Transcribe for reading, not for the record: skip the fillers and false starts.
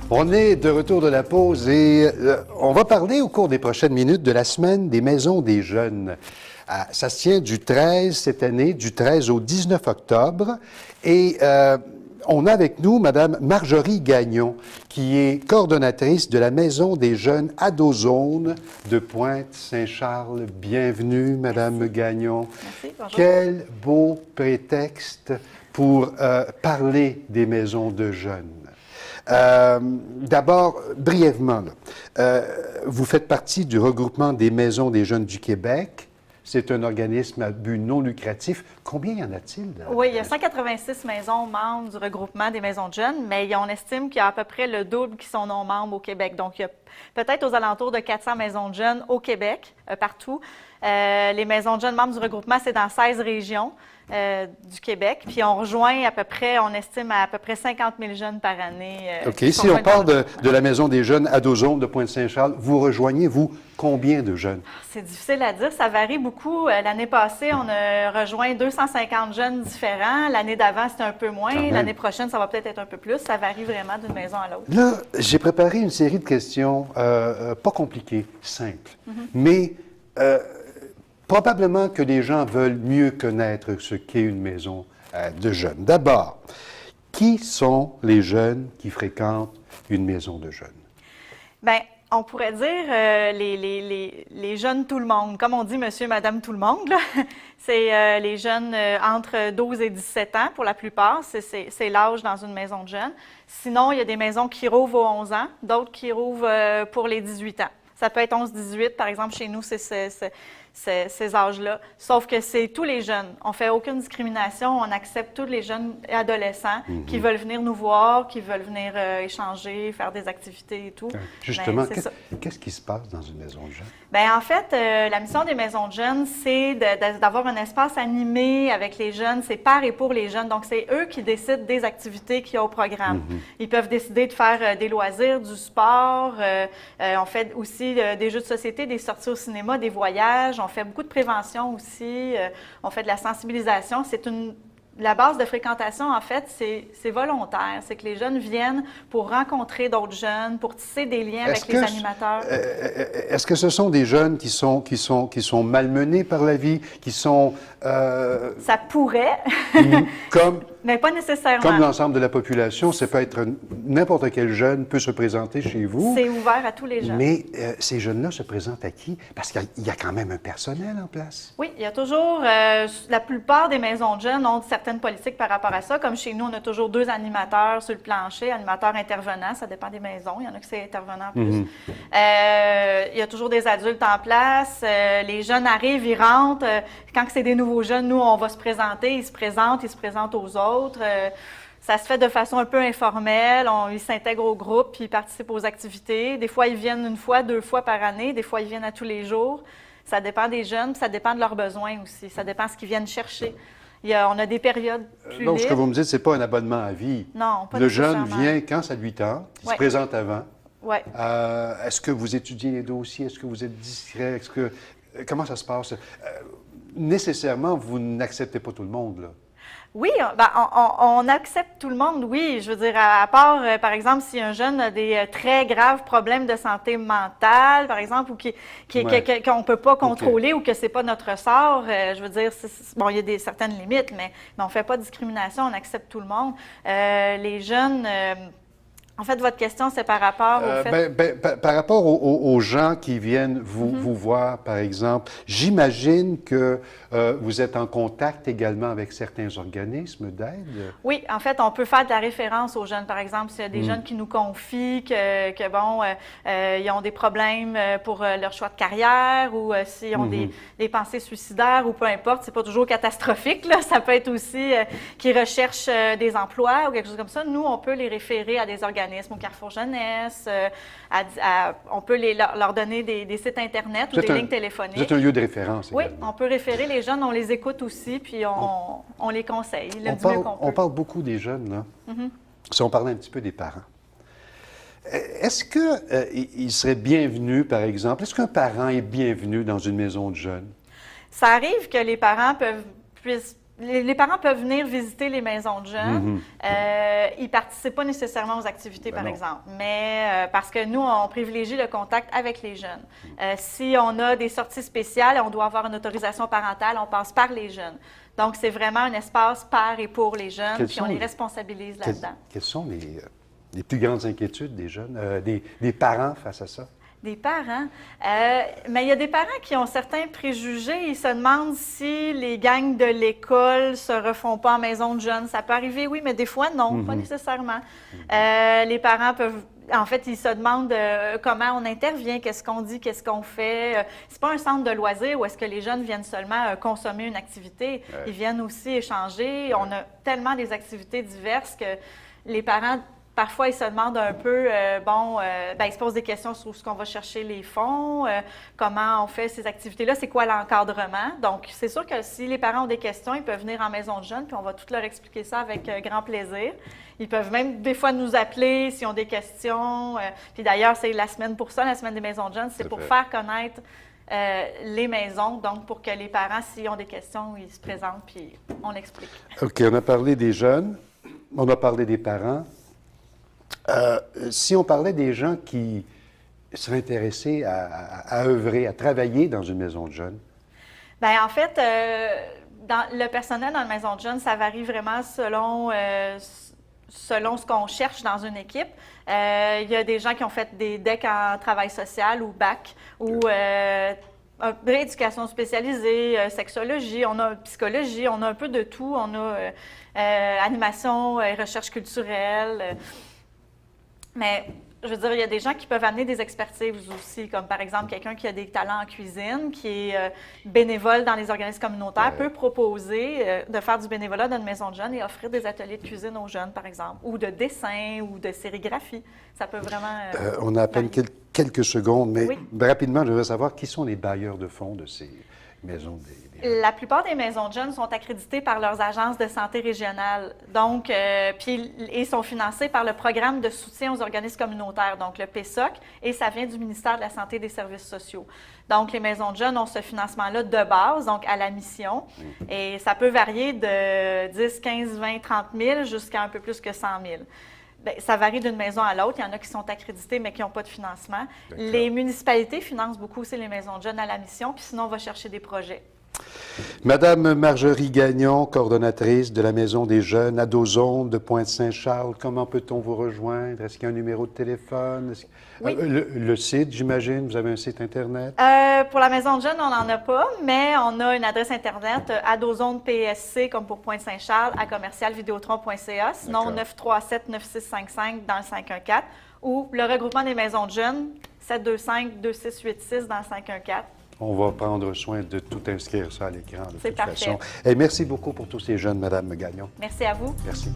On est de retour de la pause et on va parler au cours des prochaines minutes de la semaine des maisons des jeunes. Ça se tient du 13 cette année, du 13 au 19 octobre. Et on a avec nous Mme Marjorie Gagnon, qui est coordonnatrice de la Maison des jeunes Adozone de Pointe-Saint-Charles. Bienvenue, Mme Gagnon. Merci, bonjour. Quel beau prétexte pour parler des maisons de jeunes. D'abord, brièvement, vous faites partie du regroupement des maisons des jeunes du Québec. C'est un organisme à but non lucratif. Combien y en a-t-il? Oui, il y a 186 maisons membres du regroupement des maisons de jeunes, mais on estime qu'il y a à peu près le double qui sont non membres au Québec. Donc, il y a peut-être aux alentours de 400 maisons de jeunes au Québec, partout. Les maisons de jeunes membres du regroupement, c'est dans 16 régions du Québec. Puis on rejoint à peu près, on estime à peu près 50 000 jeunes par année. OK. Si on parle de la Maison des jeunes Adozone de Pointe-Saint-Charles, vous rejoignez, vous, combien de jeunes? C'est difficile à dire. Ça varie beaucoup. L'année passée, on a rejoint 250 jeunes différents. L'année d'avant, c'était un peu moins. L'année prochaine, ça va peut-être être un peu plus. Ça varie vraiment d'une maison à l'autre. Là, j'ai préparé une série de questions pas compliquées, simples. Mais probablement que les gens veulent mieux connaître ce qu'est une maison de jeunes. D'abord, qui sont les jeunes qui fréquentent une maison de jeunes? Bien, on pourrait dire les jeunes tout le monde. Comme on dit monsieur, madame tout le monde, là. C'est les jeunes entre 12 et 17 ans pour la plupart. C'est l'âge dans une maison de jeunes. Sinon, il y a des maisons qui rouvrent aux 11 ans, d'autres qui rouvrent pour les 18 ans. Ça peut être 11-18, par exemple, chez nous, c'est ces âges-là. Sauf que c'est tous les jeunes. On ne fait aucune discrimination. On accepte tous les jeunes adolescents qui veulent venir nous voir, qui veulent venir échanger, faire des activités et tout. Justement, qu'est-ce qui se passe dans une maison de jeunes? Bien, en fait, la mission des maisons de jeunes, c'est d'avoir un espace animé avec les jeunes. C'est par et pour les jeunes. Donc, c'est eux qui décident des activités qu'il y a au programme. Ils peuvent décider de faire des loisirs, du sport. On fait aussi des jeux de société, des sorties au cinéma, des voyages. On fait beaucoup de prévention aussi. On fait de la sensibilisation. La base de fréquentation, en fait, c'est volontaire. C'est que les jeunes viennent pour rencontrer d'autres jeunes, pour tisser des liens avec les animateurs. Est-ce que ce sont des jeunes qui sont malmenés par la vie, qui sont... Ça pourrait, mais pas nécessairement. Comme l'ensemble de la population, ça peut être n'importe quel jeune peut se présenter chez vous. C'est ouvert à tous les jeunes. Mais ces jeunes-là se présentent à qui? Parce qu'il y a quand même un personnel en place. Oui, il y a toujours... la plupart des maisons de jeunes ont certaines politiques par rapport à ça. Comme chez nous, on a toujours 2 animateurs sur le plancher, animateurs intervenants. Ça dépend des maisons. Il y en a qui c'est intervenant en plus. Il y a toujours des adultes en place. Les jeunes arrivent, ils rentrent. Quand c'est des nouveaux jeunes, nous, on va se présenter. Ils se présentent aux autres. Ça se fait de façon un peu informelle. Ils s'intègrent au groupe puis ils participent aux activités. Des fois, ils viennent 1 fois, 2 fois par année. Des fois, ils viennent à tous les jours. Ça dépend des jeunes, puis ça dépend de leurs besoins aussi. Ça dépend de ce qu'ils viennent chercher. On a des périodes plus libres. Donc, ce que vous me dites, ce n'est pas un abonnement à vie. Non, pas Le jeune nécessairement. vient quand ça lui tente, il se présente avant. Oui. Est-ce que vous étudiez les dossiers? Est-ce que vous êtes discret? Comment ça se passe? Nécessairement, vous n'acceptez pas tout le monde, là. Oui, on accepte tout le monde, oui. Je veux dire, à part, par exemple, si un jeune a des très graves problèmes de santé mentale, par exemple, ou qu'on ne peut pas contrôler ou que ce n'est pas notre sort, je veux dire, bon, il y a certaines limites, mais on ne fait pas de discrimination, on accepte tout le monde. Les jeunes... En fait, votre question, c'est par rapport au fait... Par rapport aux gens qui viennent vous voir, par exemple, j'imagine que vous êtes en contact également avec certains organismes d'aide? Oui, en fait, on peut faire de la référence aux jeunes. Par exemple, s'il y a des jeunes qui nous confient ils ont des problèmes pour leur choix de carrière ou s'ils ont des pensées suicidaires ou peu importe, c'est pas toujours catastrophique, là. Ça peut être aussi qu'ils recherchent des emplois ou quelque chose comme ça. Nous, on peut les référer à des organismes au Carrefour Jeunesse, on peut leur donner des sites Internet ou des lignes téléphoniques. Vous êtes un lieu de référence Oui, également. on peut référer les jeunes, on les écoute aussi, puis on les conseille. On parle beaucoup des jeunes, là. Si on parlait un petit peu des parents. Est-ce qu'il serait bienvenu, par exemple, est-ce qu'un parent est bienvenu dans une maison de jeunes? Ça arrive que les parents puissent les parents peuvent venir visiter les maisons de jeunes. Ils ne participent pas nécessairement aux activités, par exemple, mais parce que nous, on privilégie le contact avec les jeunes. Si on a des sorties spéciales, on doit avoir une autorisation parentale, on passe par les jeunes. Donc, c'est vraiment un espace par et pour les jeunes, puis on les responsabilise là-dedans. Quelles sont les plus grandes inquiétudes des jeunes, des parents face à ça? Des parents. Mais il y a des parents qui ont certains préjugés. Ils se demandent si les gangs de l'école se refont pas en maison de jeunes. Ça peut arriver, oui, mais des fois, non, pas nécessairement. Les parents peuvent... En fait, ils se demandent comment on intervient, qu'est-ce qu'on dit, qu'est-ce qu'on fait. C'est pas un centre de loisirs où est-ce que les jeunes viennent seulement consommer une activité. Ils viennent aussi échanger. On a tellement des activités diverses que les parents... Parfois, ils se demandent un peu, ils se posent des questions sur ce qu'on va chercher les fonds, comment on fait ces activités-là, c'est quoi l'encadrement. Donc, c'est sûr que si les parents ont des questions, ils peuvent venir en maison de jeunes, puis on va tout leur expliquer ça avec grand plaisir. Ils peuvent même des fois nous appeler s'ils ont des questions. Puis d'ailleurs, c'est la semaine pour ça, la semaine des maisons de jeunes, c'est pour faire connaître les maisons, donc pour que les parents, s'ils ont des questions, ils se présentent, puis on explique. OK, on a parlé des jeunes, on a parlé des parents. Si on parlait des gens qui seraient intéressés à œuvrer, à travailler dans une maison de jeunes? Bien, en fait, le personnel dans une maison de jeunes, ça varie vraiment selon ce qu'on cherche dans une équipe. Il y a des gens qui ont fait des DEC en travail social ou bac, ou rééducation spécialisée, sexologie, on a psychologie, on a un peu de tout. On a animation, recherche culturelle. Mais, je veux dire, il y a des gens qui peuvent amener des expertises aussi, comme par exemple quelqu'un qui a des talents en cuisine, qui est bénévole dans les organismes communautaires, peut proposer de faire du bénévolat dans une maison de jeunes et offrir des ateliers de cuisine aux jeunes, par exemple, ou de dessin, ou de sérigraphie. Ça peut vraiment... on a à peine quelques secondes, mais rapidement, je voudrais savoir qui sont les bailleurs de fonds de ces maisons La plupart des maisons de jeunes sont accréditées par leurs agences de santé régionales, donc, et sont financées par le programme de soutien aux organismes communautaires, donc le PSOC, et ça vient du ministère de la Santé et des Services sociaux. Donc, les maisons de jeunes ont ce financement-là de base, donc à la mission, et ça peut varier de 10, 15, 20, 30 000 jusqu'à un peu plus que 100 000. Bien, ça varie d'une maison à l'autre. Il y en a qui sont accrédités, mais qui n'ont pas de financement. Les municipalités financent beaucoup aussi les maisons de jeunes à la mission, puis sinon, on va chercher des projets. Madame Marjorie Gagnon, coordonnatrice de la Maison des jeunes à Dozonde de Pointe-Saint-Charles, comment peut-on vous rejoindre? Est-ce qu'il y a un numéro de téléphone? Oui. Le site, j'imagine, vous avez un site Internet? Pour la Maison de jeunes, on n'en a pas, mais on a une adresse Internet, Adozonde PSC, comme pour Pointe-Saint-Charles, à commercialvideotron.ca, sinon 937-9655 dans le 514, ou le regroupement des maisons de jeunes, 725-2686 dans le 514. On va prendre soin de tout inscrire ça à l'écran de toute façon. Et merci beaucoup pour tous ces jeunes, Madame Gagnon. Merci à vous. Merci.